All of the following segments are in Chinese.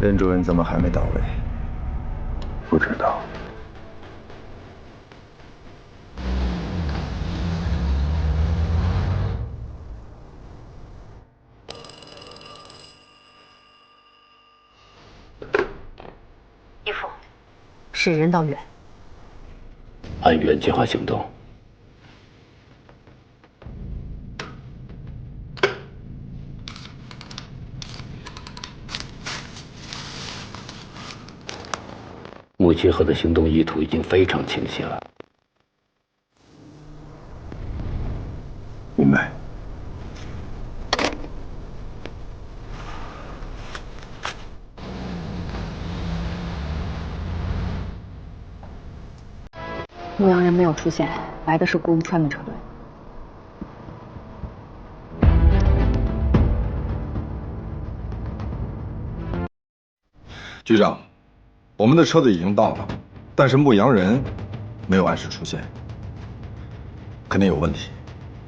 任主任怎么还没到位？不知道。义父，是任道远。按原计划行动。穆齐赫的行动意图已经非常清晰了。明白。牧羊人没有出现，来的是顾无川的车队。局长，我们的车子已经到了，但是牧羊人没有按时出现，肯定有问题。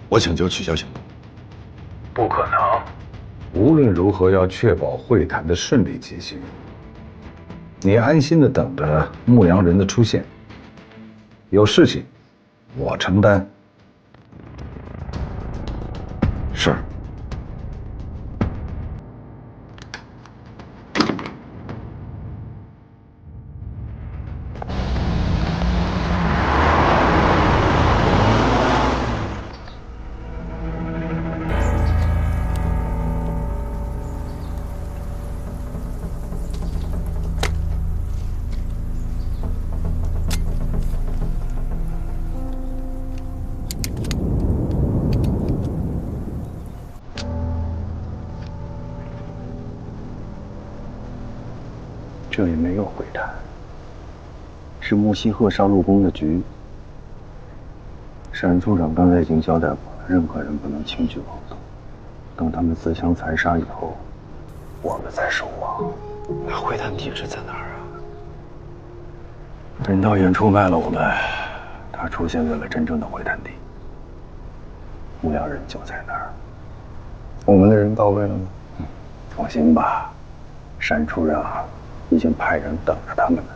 我请求取消行动。不可能。无论如何要确保会谈的顺利进行。你安心的等着牧羊人的出现。有事情，我承担。是。这里没有会谈，是穆西赫上陆宫的局。单处长刚才已经交代过了，任何人不能轻举妄动。等他们自相残杀以后，我们再收网。那会谈地址在哪儿啊？任道远出卖了我们，他出现在了真正的会谈地。牧羊人就在那儿。我们的人到位了吗？放心吧，单处长已经派人等着他们呢。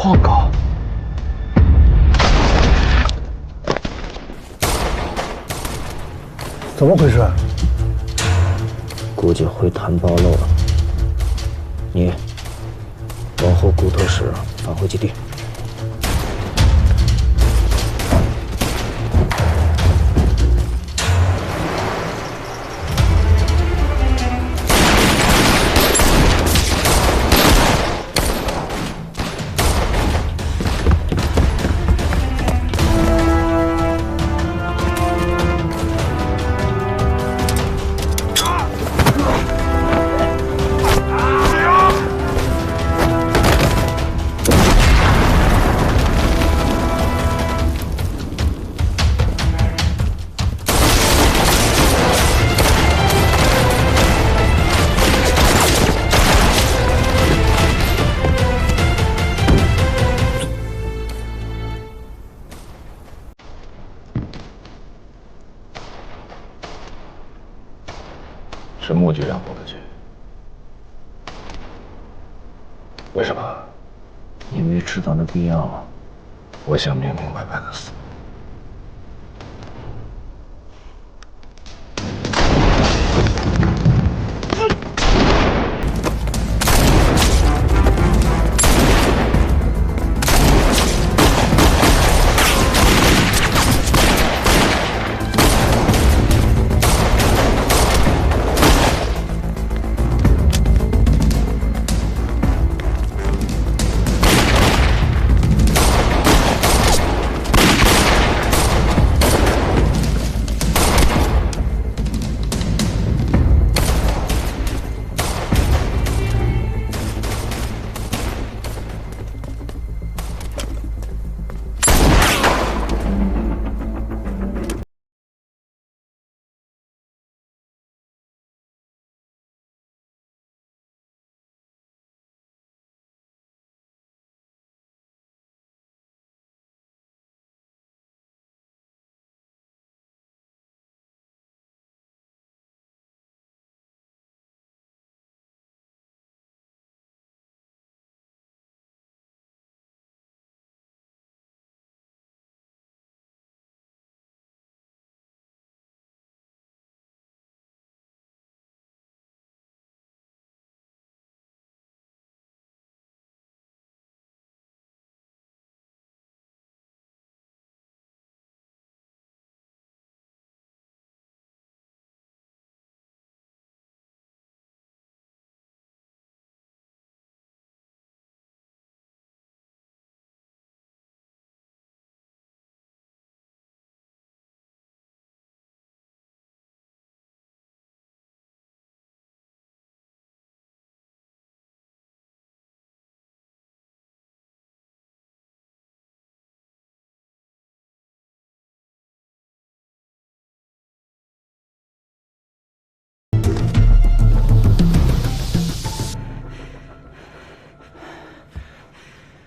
报告。怎么回事？估计会谈暴露了。你往后骨头室返回基地。是穆局长布的局，为什么？因为知道的必要。我想明明白白的死。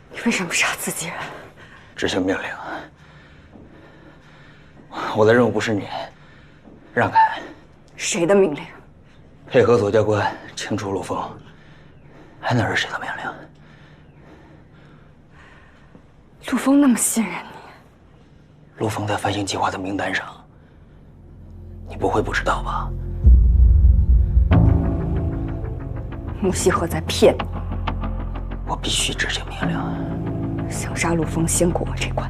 你为什么杀自己人？执行命令。我的任务不是你，让开。谁的命令？配合左教官清除陆枫，还能是谁的命令？陆枫那么信任你，陆枫在反省计划的名单上，你不会不知道吧？穆西河在骗你。我必须执行命令。想杀陆枫，先过我这关。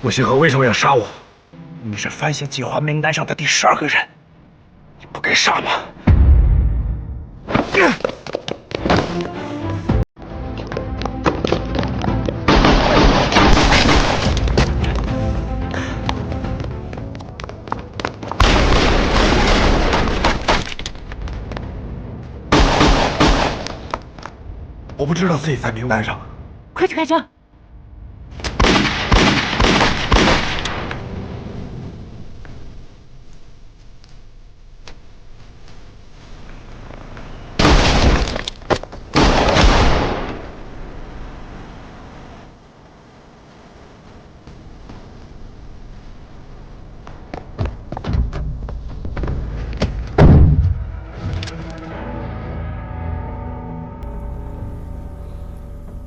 穆星河为什么要杀我？你是番协计划名单上的第12个人，你不该杀吗？我不知道自己在名单上。快开车！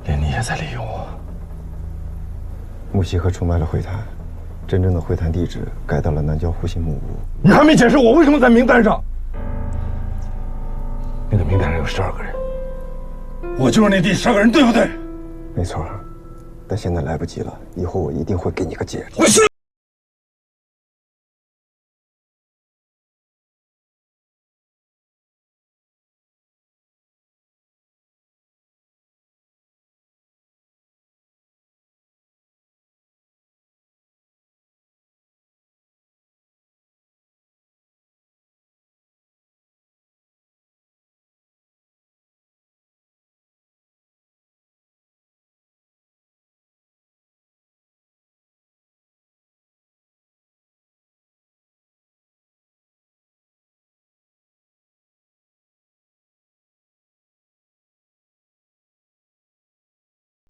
连你也在利用我。木西和出卖了会谈，真正的会谈地址改到了南郊湖心木屋。你还没解释我为什么在名单上？那个名单上有12个人，我就是那第12个人，对不对？没错，但现在来不及了，以后我一定会给你个解释。我信。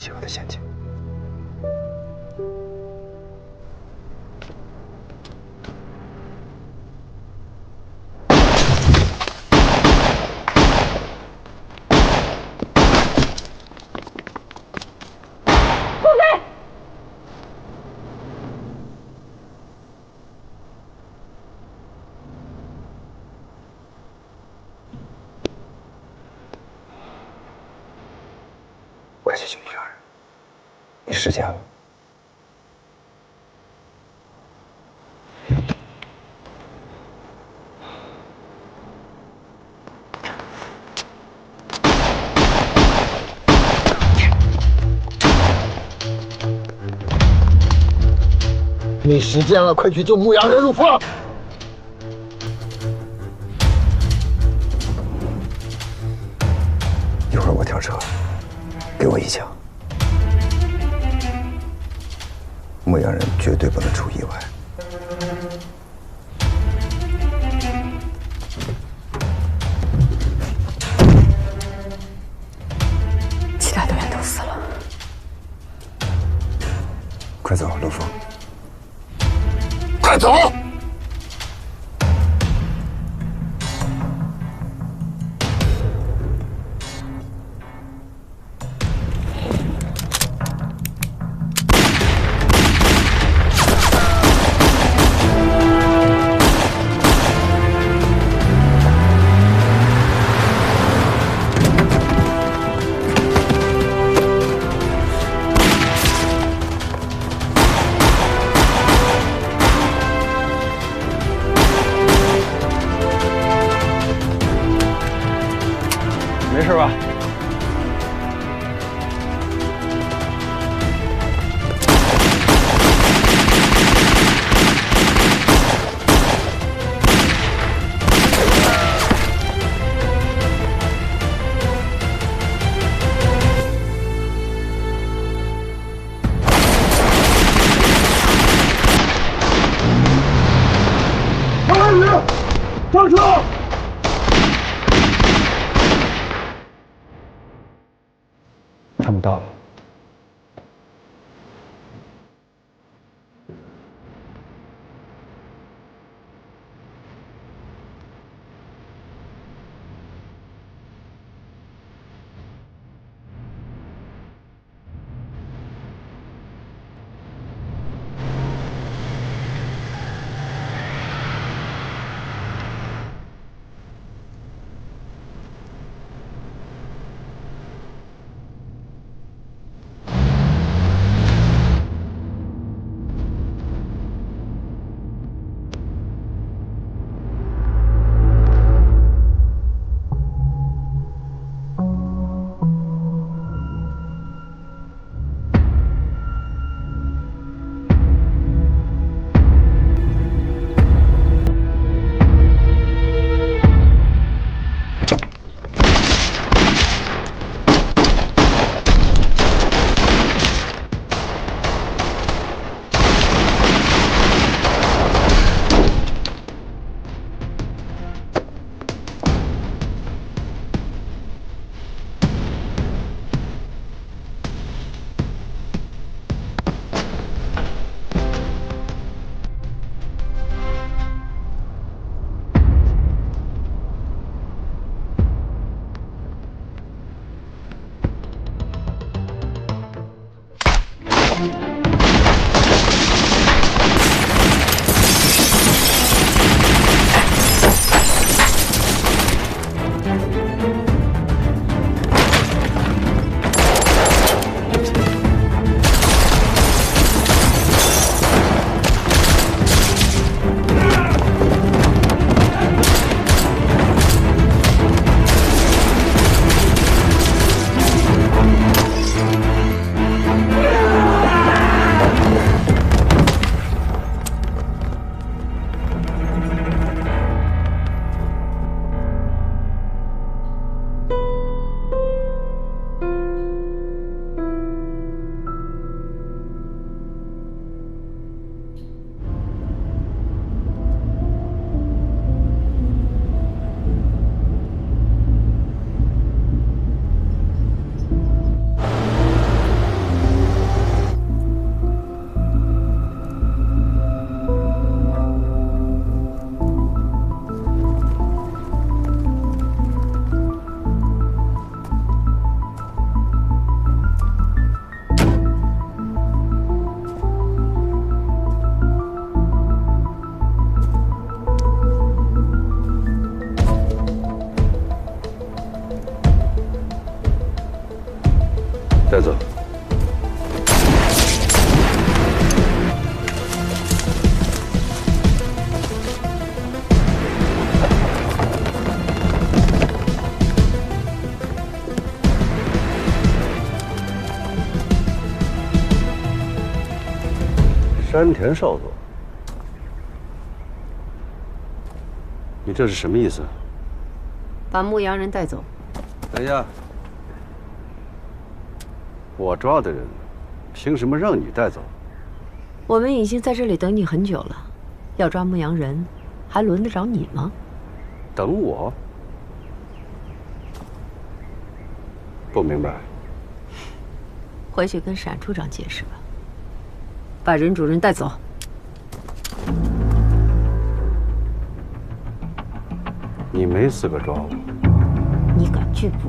邪恶的陷阱。快去救女儿，没时间了。没时间了，快去救牧羊人入佛。一会儿我跳车，给我一枪。牧羊人绝对不能出意外。其他队员都死了。快走，陆枫。快走！没事吧？上车！他们到了。带走。山田少佐，你这是什么意思？把牧羊人带走。等一下。我抓的人，凭什么让你带走？我们已经在这里等你很久了，要抓牧羊人，还轮得着你吗？等我？不明白。回去跟闪处长解释吧。把任主任带走。你没资格抓我。你敢拒捕？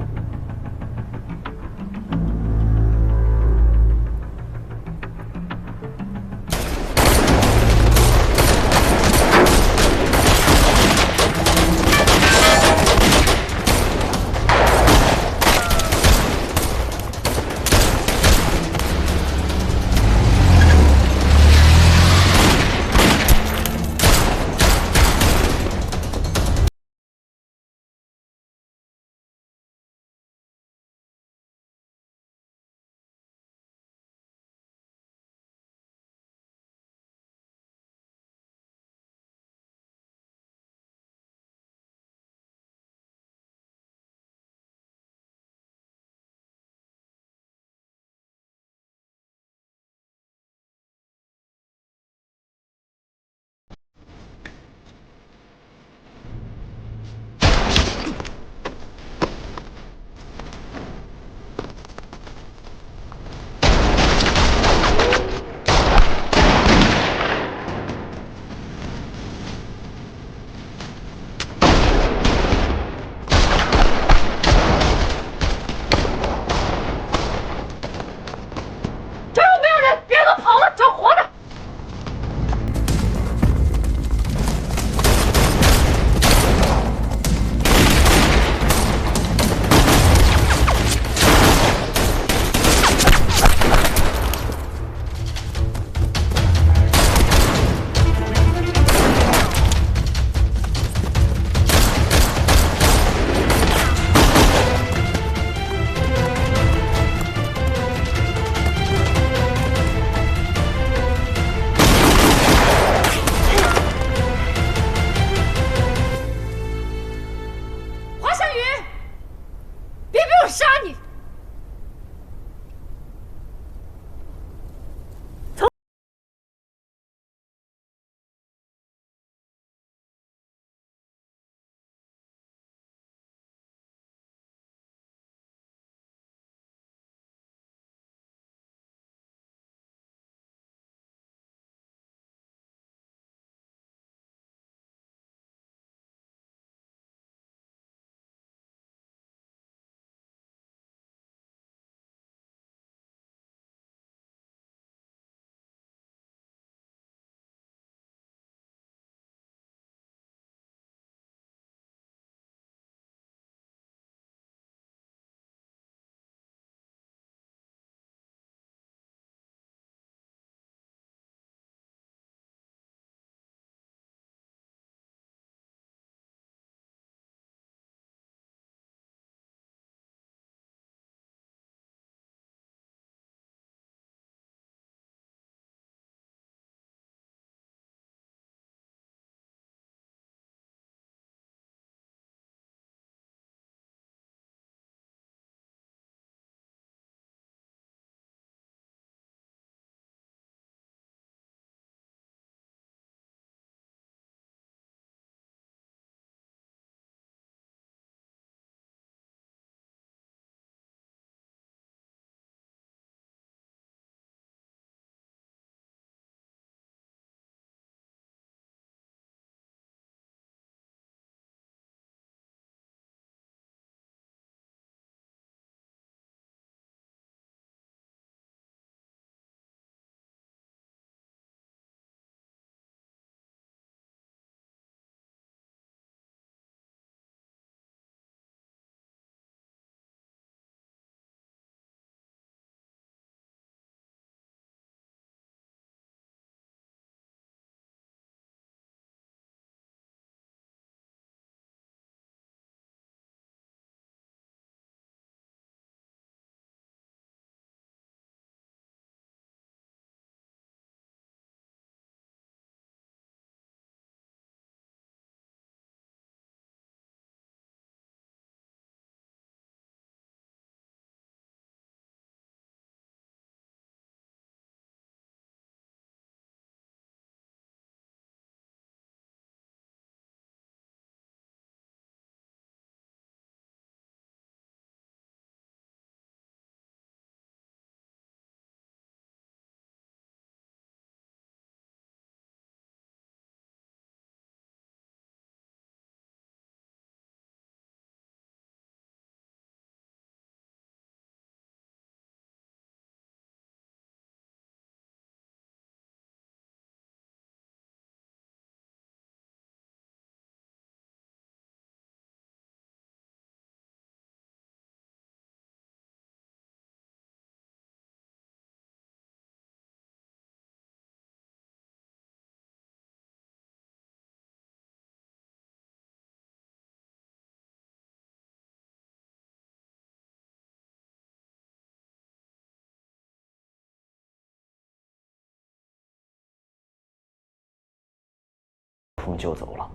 峰救走了。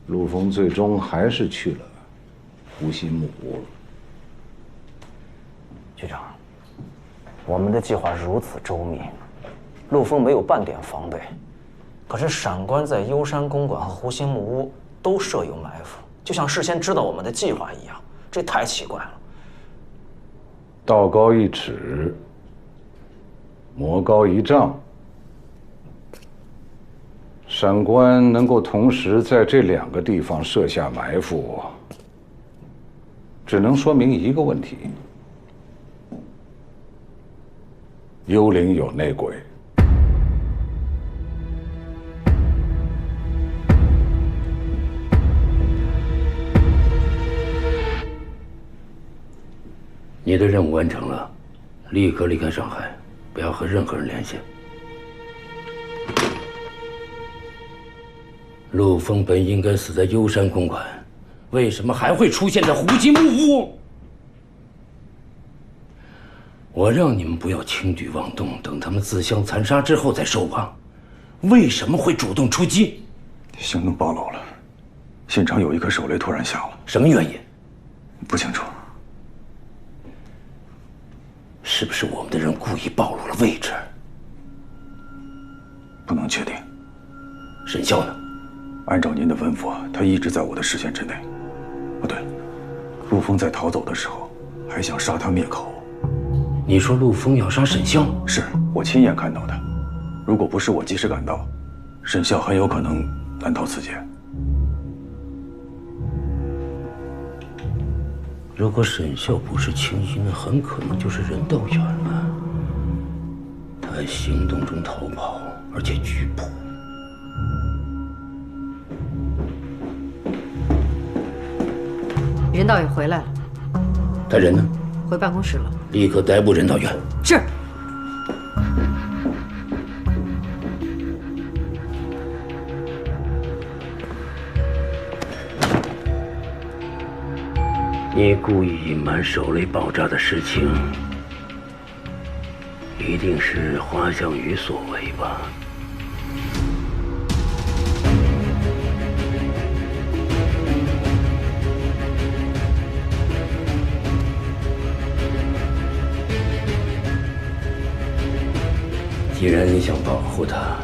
陆峰最终还是去了湖心木屋。局长，我们的计划如此周密，陆峰没有半点防备，可是闪官在幽山公馆和湖心木屋都设有埋伏，就像事先知道我们的计划一样，这太奇怪了。道高一尺，魔高一丈。闪官能够同时在这2个地方设下埋伏，只能说明一个问题：幽灵有内鬼。你的任务完成了，立刻离开上海，不要和任何人联系。陆峰本应该死在幽山公馆，为什么还会出现在湖心木屋？我让你们不要轻举妄动，等他们自相残杀之后再收网。为什么会主动出击？行动暴露了，现场有一颗手雷突然下了，什么原因？不清楚。是不是我们的人故意暴露了位置？不能确定。沈啸呢？按照您的吩咐，他一直在我的视线之内。哦，对了，陆峰在逃走的时候还想杀他灭口。你说陆峰要杀沈啸？是我亲眼看到的。如果不是我及时赶到，沈啸很有可能难逃此劫。如果沈啸不是青衣，那很可能就是任道远了。他在行动中逃跑，而且拒捕。任道远回来了，他人呢？回办公室了。立刻逮捕任道远。是。你故意隐瞒手雷爆炸的事情，一定是花向宇所为吧？既然你想保护他，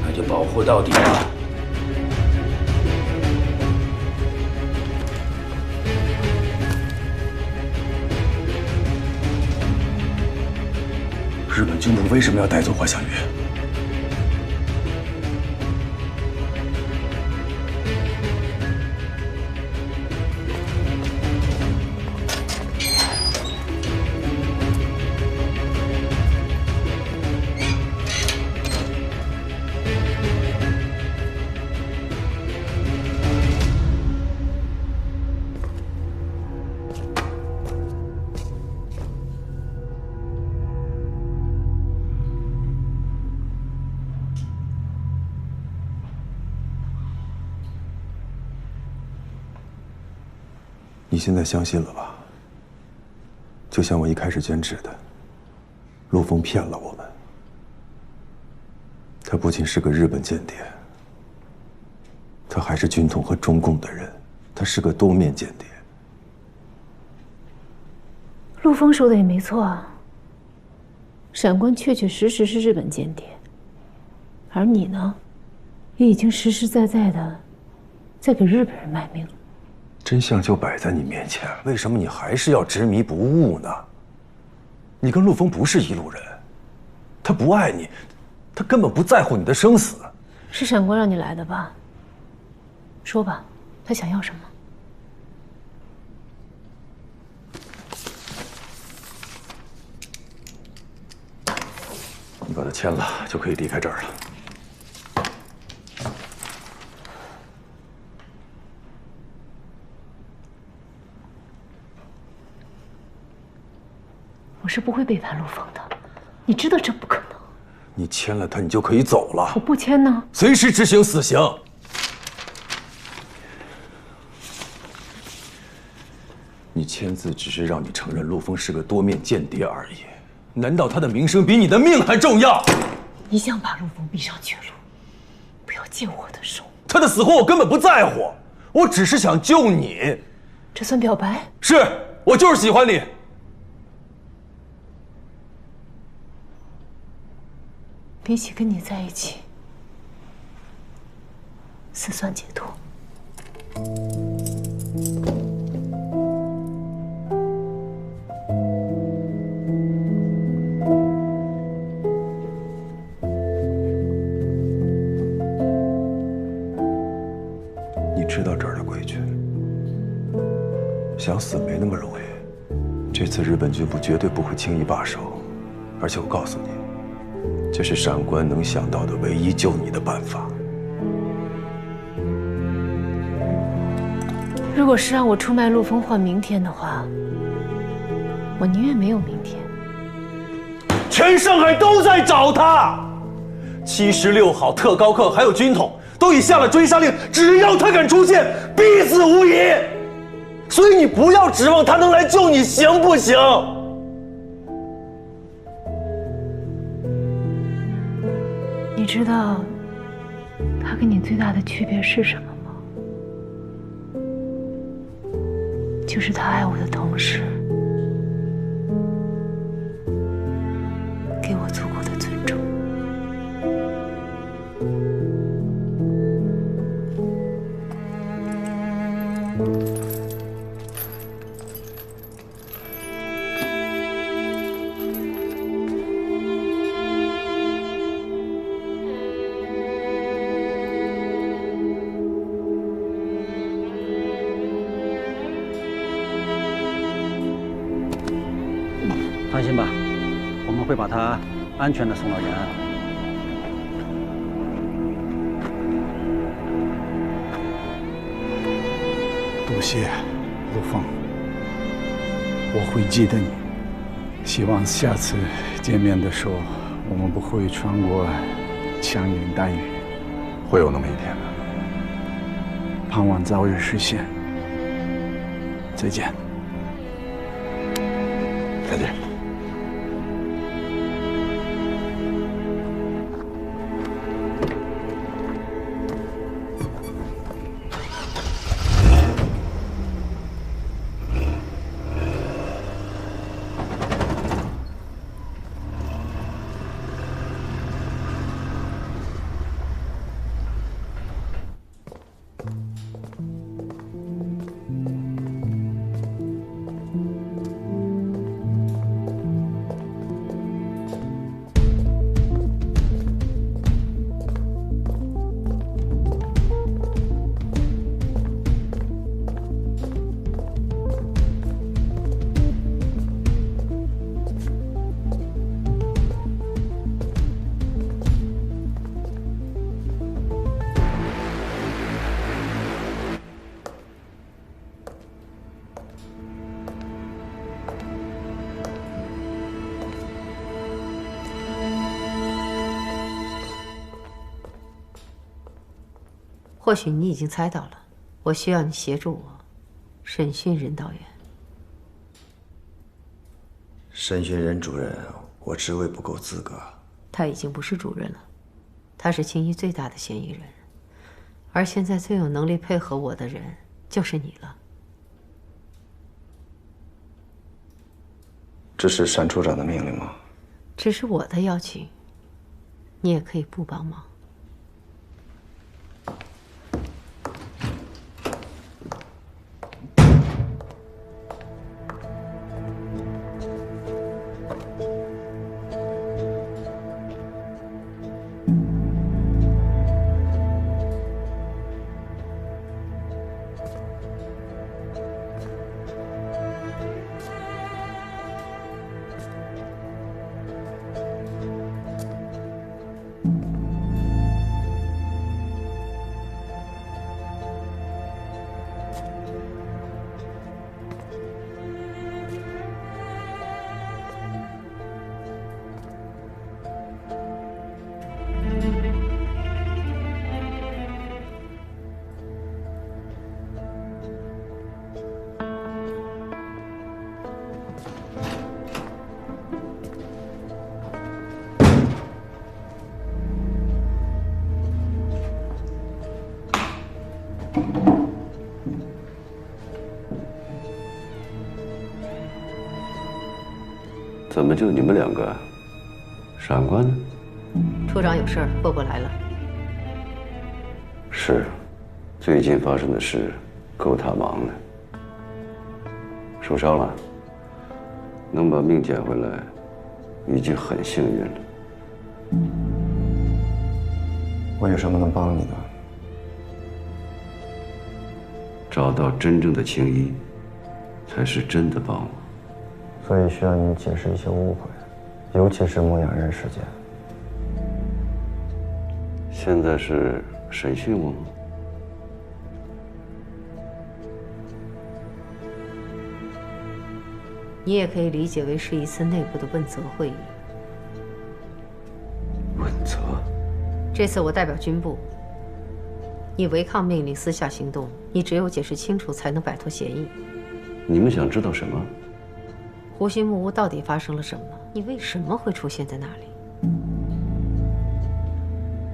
那就保护到底吧。日本军部为什么要带走花向宇？你现在相信了吧？就像我一开始坚持的，陆峰骗了我们。他不仅是个日本间谍，他还是军统和中共的人，他是个多面间谍。陆峰说的也没错啊，闪官确确实实是日本间谍，而你呢，也已经实实在在的在给日本人卖命。真相就摆在你面前，为什么你还是要执迷不悟呢？你跟陆峰不是一路人，他不爱你，他根本不在乎你的生死。是闪官让你来的吧？说吧，他想要什么？你把他签了，就可以离开这儿了。我是不会背叛陆峰的，你知道这不可能。你签了他，你就可以走了。我不签呢，随时执行死刑。你签字只是让你承认陆枫是个多面间谍而已，难道他的名声比你的命还重要？你想把陆枫逼上绝路，不要借我的手。他的死活我根本不在乎，我只是想救你。这算表白？是，我就是喜欢你。比起跟你在一起，死算解脱。你知道这儿的规矩，想死没那么容易。这次日本军部绝对不会轻易罢手，而且我告诉你，这是闪官能想到的唯一救你的办法。如果是让我出卖陆枫换明天的话，我宁愿没有明天。全上海都在找他，76号特高课还有军统都已下了追杀令，只要他敢出现，必死无疑。所以你不要指望他能来救你，行不行？你知道他跟你最大的区别是什么吗？就是他爱我的同时，给我足够的尊重。放心吧，我们会把他安全的送到延安。多谢，陆枫，我会记得你。希望下次见面的时候，我们不会穿过枪林弹雨。会有那么一天的。盼望早日实现。再见。再见。或许你已经猜到了，我需要你协助我审讯任道远。审讯任主任，我职位不够资格。他已经不是主任了，他是青衣最大的嫌疑人，而现在最有能力配合我的人就是你了。这是单处长的命令吗？只是我的邀请，你也可以不帮忙。怎么就你们两个？闪官呢？处长有事儿过来了。是，最近发生的事够他忙的。受伤了，能把命捡回来，已经很幸运了。我有什么能帮你的？找到真正的青衣，才是真的帮我。所以需要您解释一些误会，尤其是牧羊人事件。现在是审讯我吗？你也可以理解为是一次内部的问责会议。问责？这次我代表军部，你违抗命令私下行动，你只有解释清楚才能摆脱嫌疑。你们想知道什么？湖心木屋到底发生了什么？你为什么会出现在那里？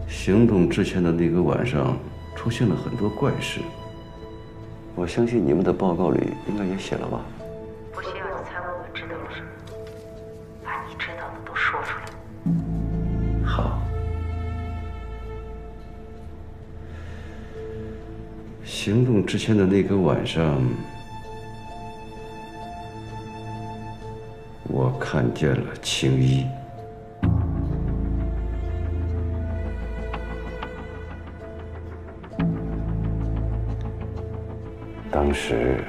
行动之前的那个晚上，出现了很多怪事。我相信你们的报告里应该也写了吧？不需要你猜我们知道了什么，把你知道的都说出来。好。行动之前的那个晚上，我看见了青衣。当时，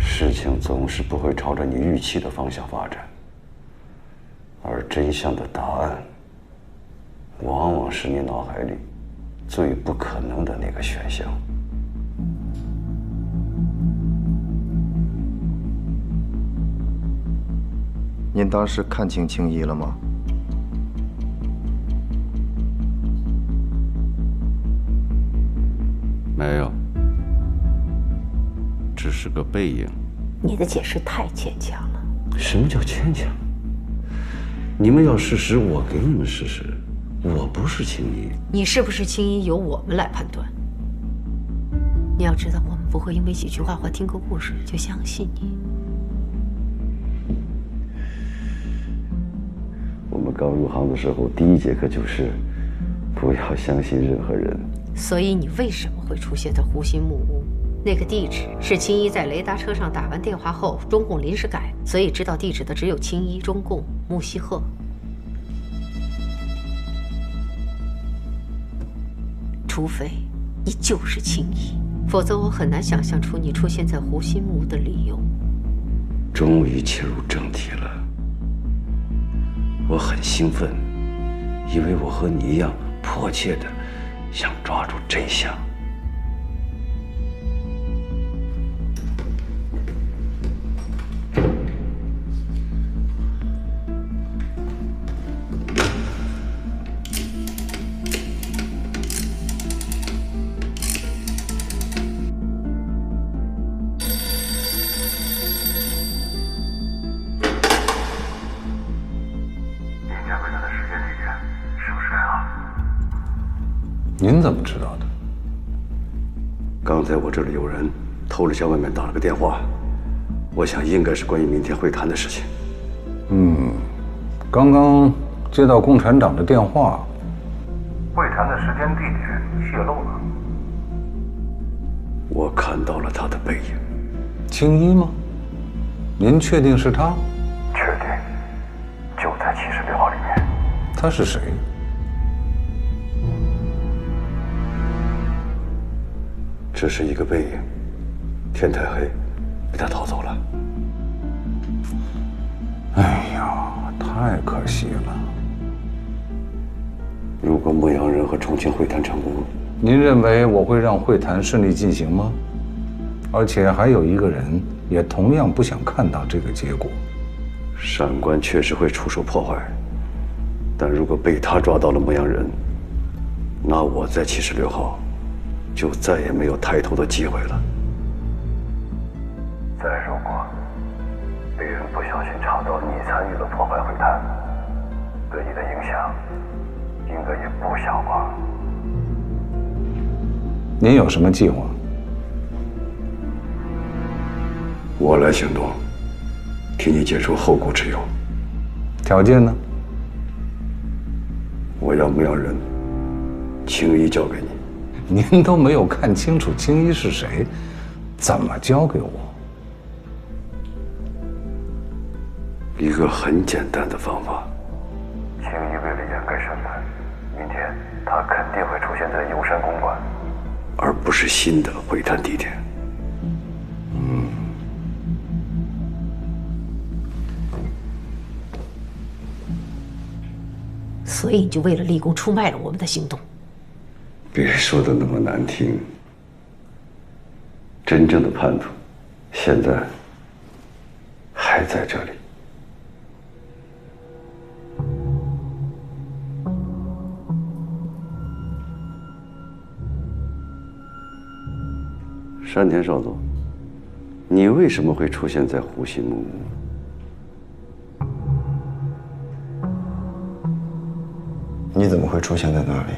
事情总是不会朝着你预期的方向发展，而真相的答案，往往是你脑海里最不可能的那个选项。您当时看清青衣了吗？没有，只是个背影。你的解释太牵强了。什么叫牵强？你们要事实，我给你们事实。我不是青衣。你是不是青衣，由我们来判断。你要知道，我们不会因为几句话或听个故事就相信你。我们刚入行的时候，第一节课就是不要相信任何人。所以你为什么会出现在湖心木屋？那个地址是青衣在雷达车上打完电话后，中共临时改，所以知道地址的只有青衣、中共、穆希赫。除非你就是青衣，否则我很难想象出你出现在湖心木屋的理由。终于切入正题了，我很兴奋，因为我和你一样迫切地想抓住真相。您怎么知道的？刚才我这里有人偷着向外面打了个电话，我想应该是关于明天会谈的事情。刚刚接到共产党的电话，会谈的时间地点泄露了。我看到了他的背影。青衣吗？您确定是他？确定，就在76号里面。他是谁？只是一个背影，天太黑，被他逃走了。哎呀，太可惜了。如果牧羊人和重庆会谈成功，您认为我会让会谈顺利进行吗？而且还有一个人也同样不想看到这个结果。闪官确实会出手破坏，但如果被他抓到了牧羊人，那我在76号就再也没有抬头的机会了。再如果别人不小心查到你参与了破坏会谈，对你的影响应该也不小吧？您有什么计划？我来行动，替你解除后顾之忧。条件呢？我要牧羊人青衣交给你。您都没有看清楚青衣是谁，怎么交给我？一个很简单的方法。青衣为了掩盖身份，明天他肯定会出现在游山公馆，而不是新的会谈地点。所以你就为了立功出卖了我们的行动。别说的那么难听。真正的叛徒，现在还在这里。山田少佐，你为什么会出现在湖心木屋？你怎么会出现在那里？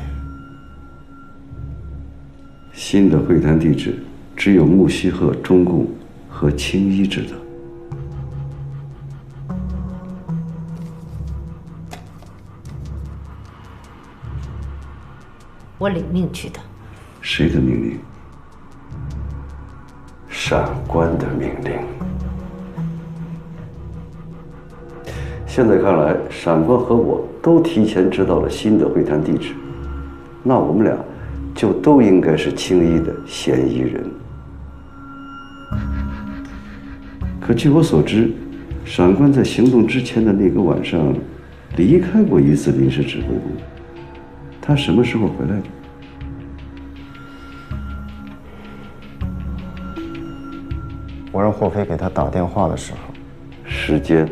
新的会谈地址只有木西鹤中共和青衣知道。我领命去的。谁的命令？闪官的命令。现在看来，闪官和我都提前知道了新的会谈地址，那我们俩就都应该是青衣的嫌疑人。可据我所知，闪官在行动之前的那个晚上离开过一次临时指挥部，他什么时候回来的？我让霍飞给他打电话的时候，时间。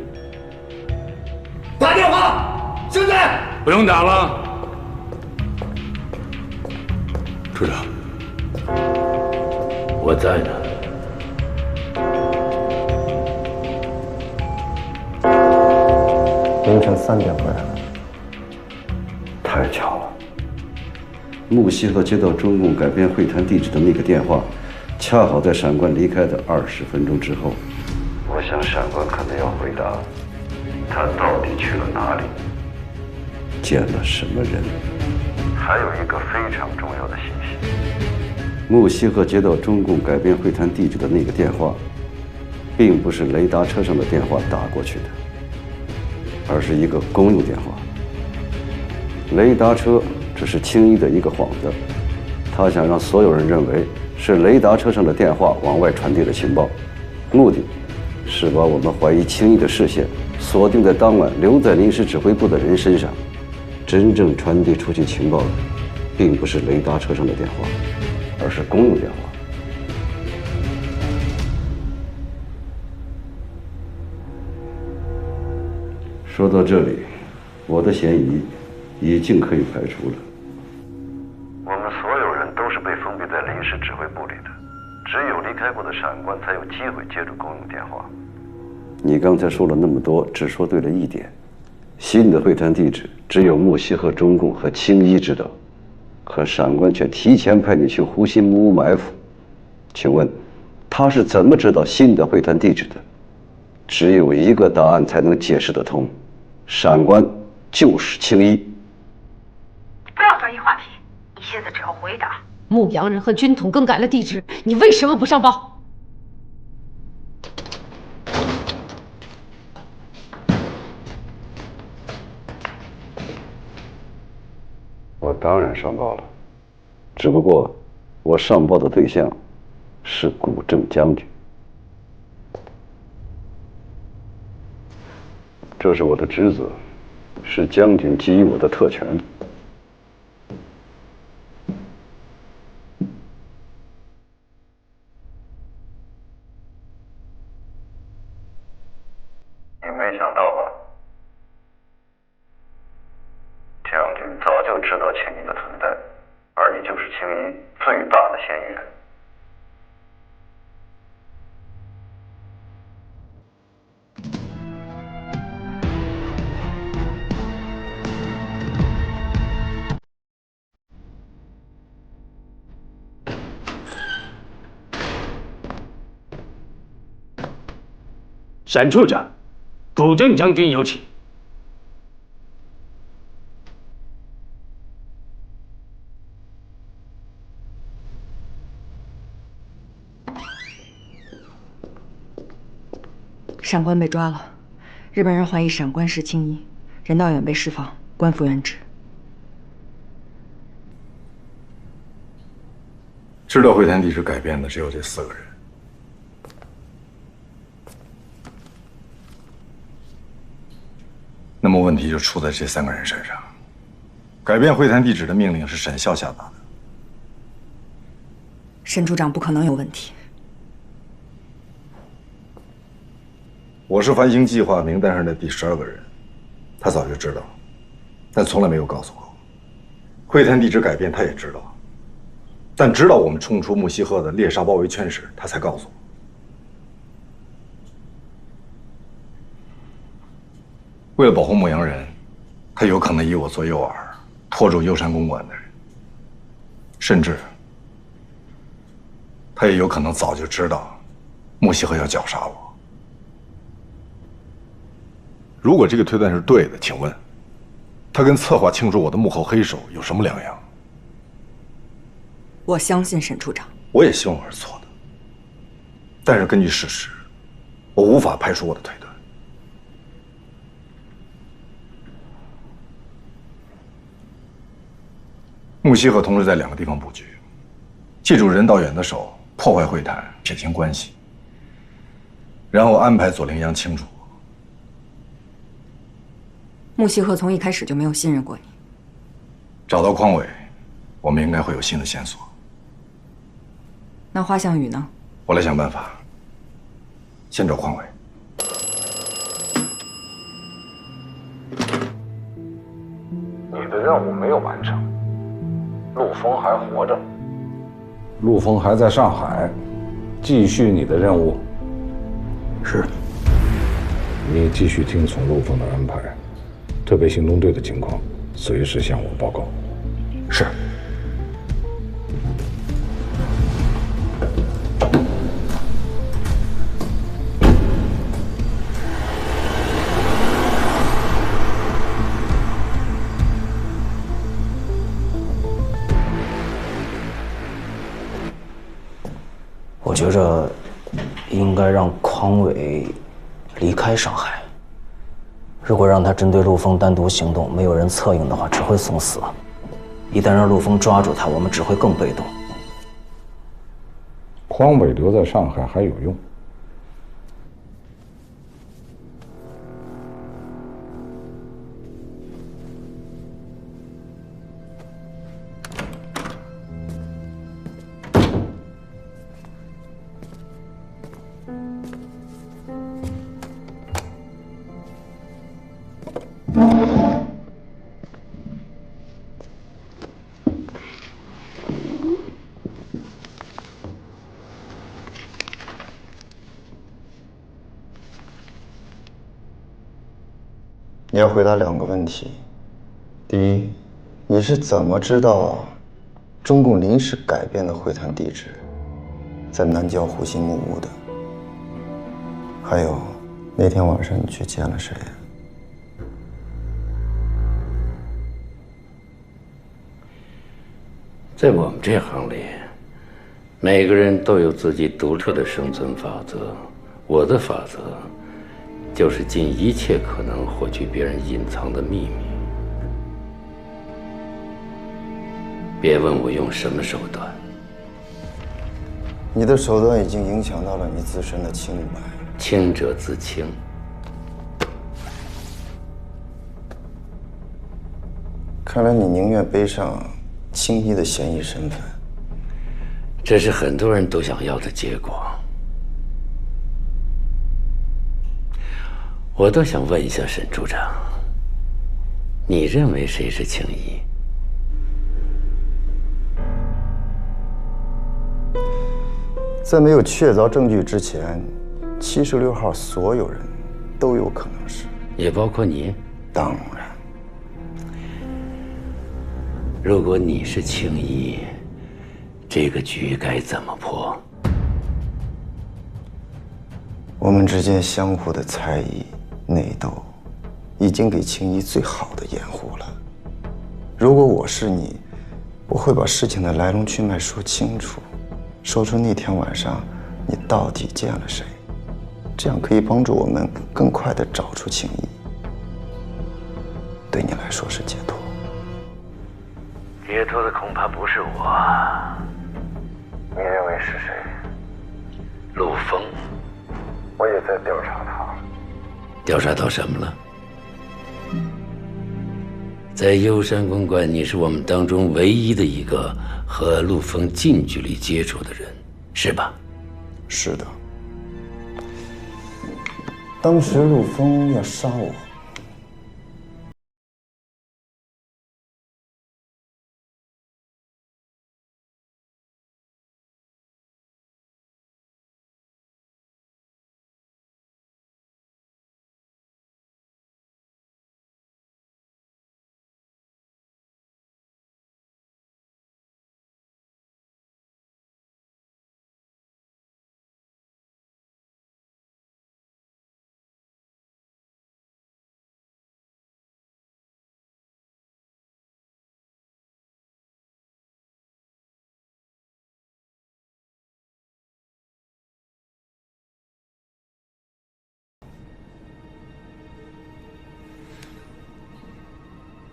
打电话，现在不用打了。处长，我在呢。凌晨3点回来了。太巧了，木西鹤接到中共改变会谈地址的那个电话，恰好在闪官离开的20分钟之后。我想闪官可能要回答，他到底去了哪里，见了什么人。还有一个非常重要的信息：木西鹤接到中共改变会谈地址的那个电话，并不是雷达车上的电话打过去的，而是一个公用电话。雷达车只是青衣的一个幌子，他想让所有人认为是雷达车上的电话往外传递了情报，目的是把我们怀疑青衣的视线锁定在当晚留在临时指挥部的人身上。真正传递出去情报的，并不是雷达车上的电话，而是公用电话。说到这里，我的嫌疑已经可以排除了。我们所有人都是被封闭在临时指挥部里的，只有离开过的闪官才有机会接触公用电话。你刚才说了那么多，只说对了一点：新的会谈地址只有木西鹤中共和青衣知道，可闪官却提前派你去湖心木屋埋伏。请问，他是怎么知道新的会谈地址的？只有一个答案才能解释得通：闪官就是青衣。不要转移话题，你现在只要回答：牧羊人和军统更改了地址，你为什么不上报？我当然上报了，只不过我上报的对象是古镇将军。这是我的职责，是将军给予我的特权。你没想到吧？将军早就知道青衣的存在，而你就是青衣最大的嫌疑人。沈处长，古镇将军有请。闪官被抓了，日本人怀疑闪官是青衣，任道远被释放，官复原职。知道会谈地址改变的只有这4个人。那么问题就出在这3个人身上。改变会谈地址的命令是沈校下达的。沈处长不可能有问题。我是繁星计划名单上的第12个人，他早就知道，但从来没有告诉过我。会谈地址改变他也知道，但直到我们冲出木西河的猎杀包围圈时，他才告诉我。为了保护牧羊人，他有可能以我做诱饵，拖住幽山公馆的人，甚至他也有可能早就知道木西河要绞杀我。如果这个推断是对的，请问他跟策划庆祝我的幕后黑手有什么两样？我相信沈处长。我也希望我是错的，但是根据事实，我无法排除我的推断。木西河同时在2个地方布局，借助任道远的手破坏会谈，撇清关系，然后安排左凌阳清楚。木西河从一开始就没有信任过你。找到匡伟，我们应该会有新的线索。那花向宇呢？我来想办法。先找匡伟。你的任务没有完成，陆丰还活着。陆丰还在上海，继续你的任务。是。你继续听从陆丰的安排。特别行动队的情况，随时向我报告。是。我觉着应该让匡伟离开上海。如果让他针对陆丰单独行动，没有人策应的话，只会送死。一旦让陆丰抓住他，我们只会更被动。匡伟留在上海还有用。你要回答2个问题。第一，你是怎么知道中共临时改变的会谈地址在南郊湖心木屋的？还有，那天晚上你去见了谁？在我们这行里，每个人都有自己独特的生存法则。我的法则就是尽一切可能获取别人隐藏的秘密。别问我用什么手段。你的手段已经影响到了你自身的清白。清者自清。看来你宁愿背上青衣的嫌疑身份。这是很多人都想要的结果。我倒想问一下沈处长，你认为谁是青衣？在没有确凿证据之前，76号所有人都有可能是，也包括你？当然。如果你是青衣，这个局该怎么破？我们之间相互的猜疑、内斗，已经给青衣最好的掩护了。如果我是你，我会把事情的来龙去脉说清楚，说出那天晚上你到底见了谁，这样可以帮助我们更快地找出青衣。对你来说是解脱。解脱的恐怕不是我。你认为是谁？陆枫。我也在调查他。调查到什么了？在幽山公馆，你是我们当中唯一的一个和陆枫近距离接触的人，是吧？是的。当时陆枫要杀我。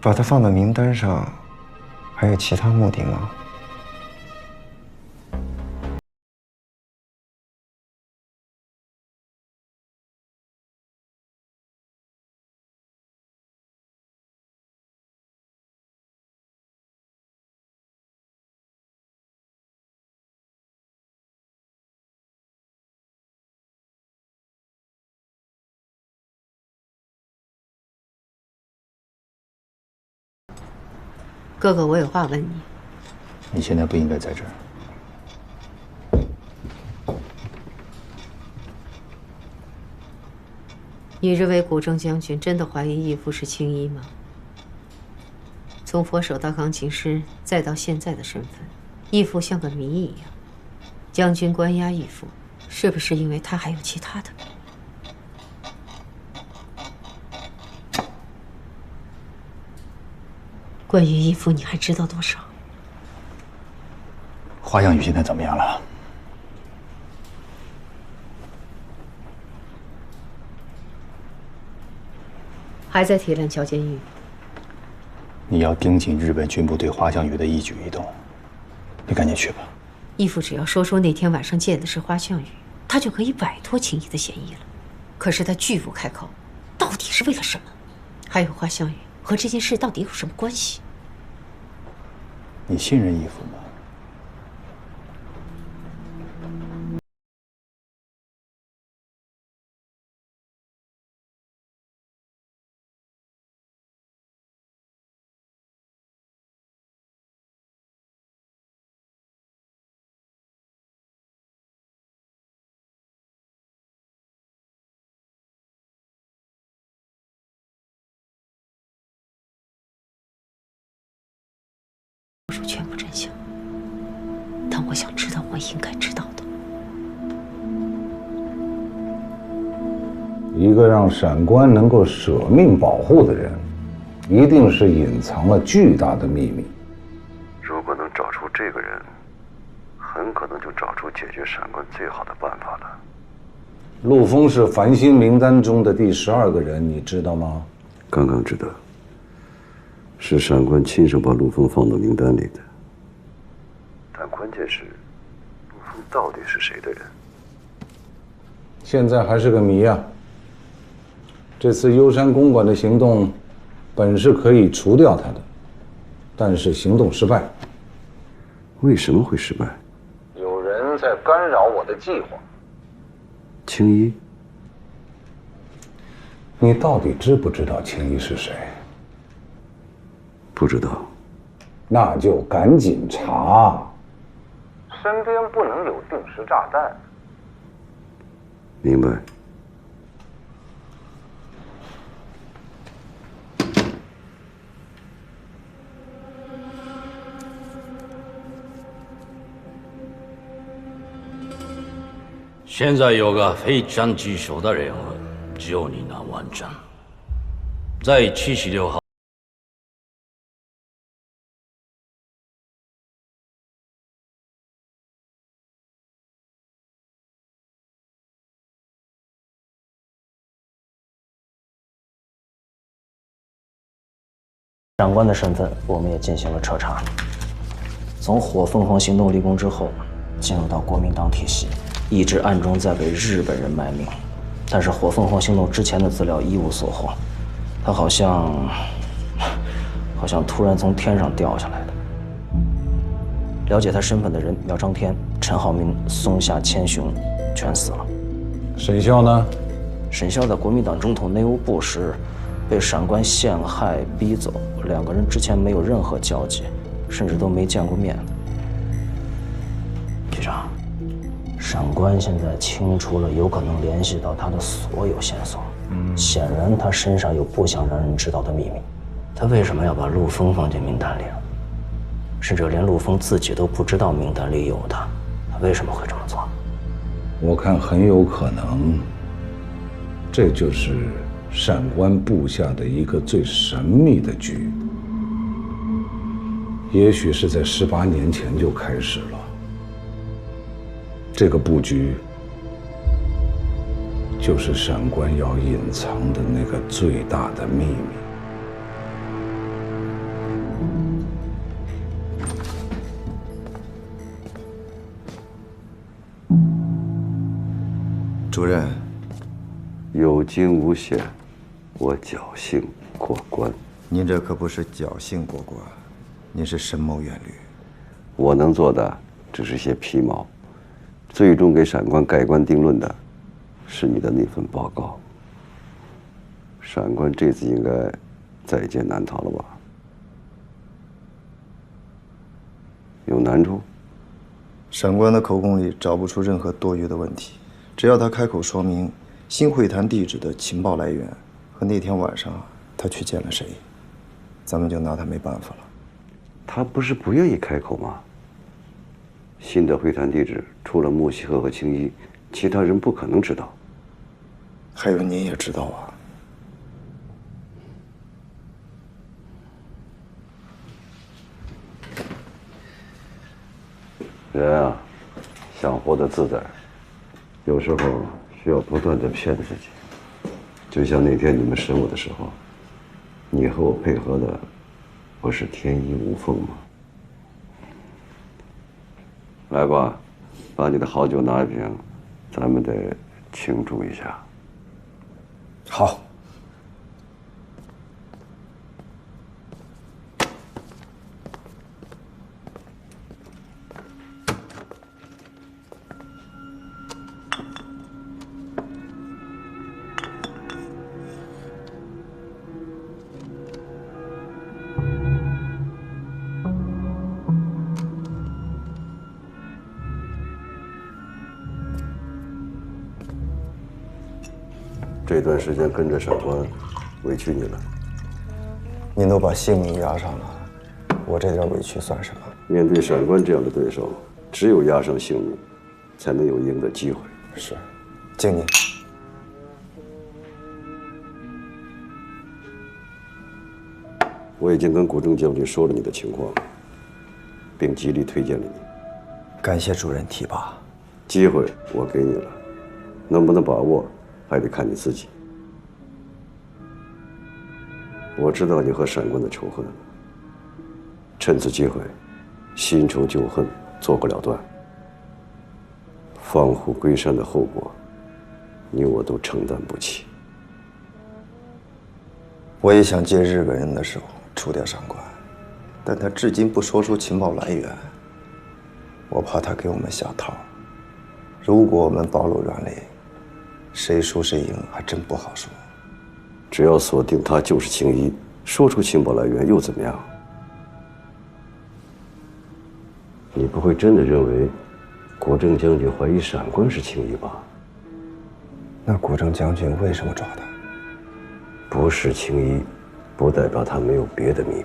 把他放到名单上，还有其他目的吗？哥哥，我有话问你。你现在不应该在这儿。你认为古正将军真的怀疑义父是青衣吗？从佛手到钢琴师，再到现在的身份，义父像个谜一样。将军关押义父，是不是因为他还有其他的？关于义父，你还知道多少？花向宇现在怎么样了？还在铁链桥监狱。你要盯紧日本军部对花向宇的一举一动，你赶紧去吧。义父只要说出那天晚上见的是花向宇，他就可以摆脱青衣的嫌疑了。可是他拒不开口，到底是为了什么？还有花向宇和这件事到底有什么关系？你信任义父吗？说出全部真相，但我想知道我应该知道的。一个让闪官能够舍命保护的人，一定是隐藏了巨大的秘密。如果能找出这个人，很可能就找出解决闪官最好的办法了。陆枫是繁星名单中的第12个人，你知道吗？刚刚知道，是闪官亲手把陆枫放到名单里的。关键是，陆枫到底是谁的人？现在还是个谜啊。这次幽山公馆的行动，本是可以除掉他的，但是行动失败。为什么会失败？有人在干扰我的计划。青衣，你到底知不知道青衣是谁？不知道。那就赶紧查。身边不能有定时炸弹。明白。现在有个非常棘手的任务，只有你能完成。在76号。长官的身份，我们也进行了彻查。从火凤凰行动立功之后，进入到国民党体系，一直暗中在给日本人卖命。但是火凤凰行动之前的资料一无所获，他好像突然从天上掉下来的。了解他身份的人，苗长天、陈浩民、松下千雄，全死了。沈潇呢？沈潇在国民党中统内务部时，被闪官陷害逼走，两个人之前没有任何交集，甚至都没见过面。局长，闪官现在清除了有可能联系到他的所有线索，显然他身上有不想让人知道的秘密。他为什么要把陆枫放进名单里？甚至连陆枫自己都不知道名单里有他，他为什么会这么做？我看很有可能，这就是闪官布下的一个最神秘的局，也许是在18年前就开始了。这个布局，就是闪官要隐藏的那个最大的秘密。主任，有惊无险，我侥幸过关。您这可不是侥幸过关，您是深谋远虑。我能做的只是些皮毛，最终给闪官盖棺定论的，是你的那份报告。闪官这次应该在劫难逃了吧？有难处？闪官的口供里找不出任何多余的问题，只要他开口说明新会谈地址的情报来源和那天晚上他去见了谁，咱们就拿他没办法了。他不是不愿意开口吗？新的会谈地址除了木西鹤和青衣，其他人不可能知道。还有您也知道啊。人啊，想活得自在，有时候需要不断地骗自己。就像那天你们审我的时候，你和我配合的不是天衣无缝吗？来吧，把你的好酒拿一瓶，咱们得庆祝一下。好。这段时间跟着闪官，委屈你了。您都把性命押上了，我这点委屈算什么？面对闪官这样的对手，只有押上性命，才能有赢的机会。是，敬您。我已经跟古正将军说了你的情况，并极力推荐了你。感谢主任提拔。机会我给你了，能不能把握？还得看你自己。我知道你和闪官的仇恨，趁此机会，新仇旧恨做不了断。放虎归山的后果，你我都承担不起。我也想借日本人的手除掉上官，但他至今不说出情报来源，我怕他给我们下套。如果我们暴露软肋，谁输谁赢还真不好说。只要锁定他就是青衣，说出情报来源又怎么样？你不会真的认为国政将军怀疑闪官是青衣吧？那国政将军为什么抓他？不是青衣，不代表他没有别的秘密。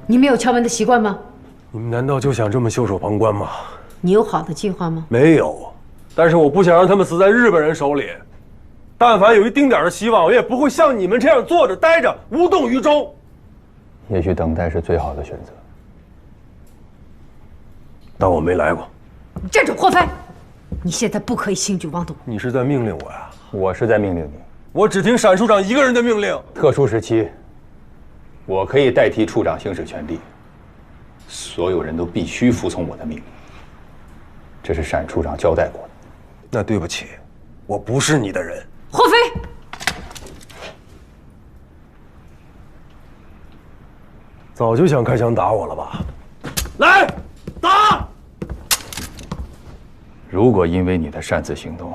你们有敲门的习惯吗？你们难道就想这么袖手旁观吗？你有好的计划吗？没有，但是我不想让他们死在日本人手里。但凡有一丁点的希望，我也不会像你们这样坐着待着，无动于衷。也许等待是最好的选择。当我没来过。你站住，霍飞！你现在不可以轻举妄动。你是在命令我呀？我是在命令你。我只听闪处长一个人的命令。特殊时期，我可以代替处长行使权力，所有人都必须服从我的命令。这是闪处长交代过的。那对不起，我不是你的人。霍飞，早就想开枪打我了吧？来，打！如果因为你的擅自行动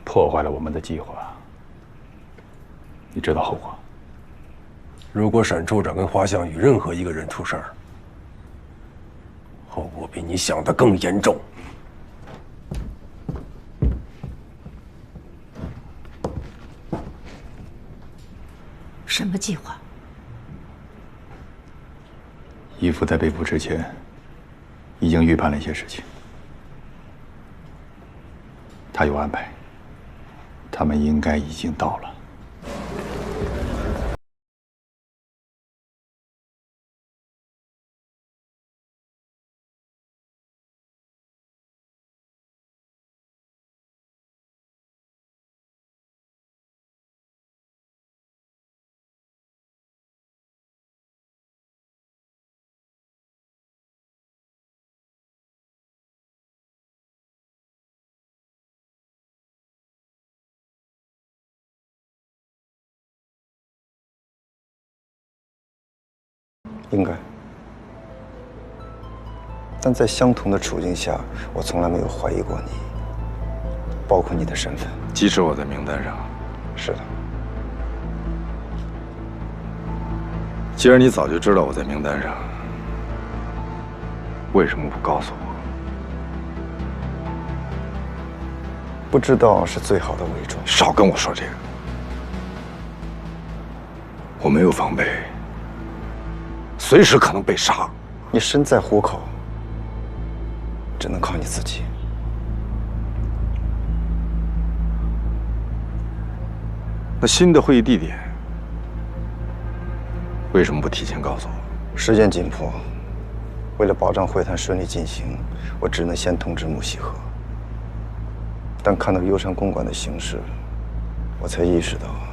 破坏了我们的计划，你知道后果？如果沈处长跟花向宇任何一个人出事儿，后果比你想的更严重。什么计划？义父在被捕之前，已经预判了一些事情。他有安排，他们应该已经到了。应该，但在相同的处境下，我从来没有怀疑过你，包括你的身份。即使我在名单上。是的。既然你早就知道我在名单上，为什么不告诉我？不知道是最好的伪装。少跟我说这个，我没有防备。随时可能被杀。你身在虎口，只能靠你自己。那新的会议地点为什么不提前告诉我？时间紧迫，为了保障会谈顺利进行，我只能先通知木西河。但看到幽山公馆的形势，我才意识到。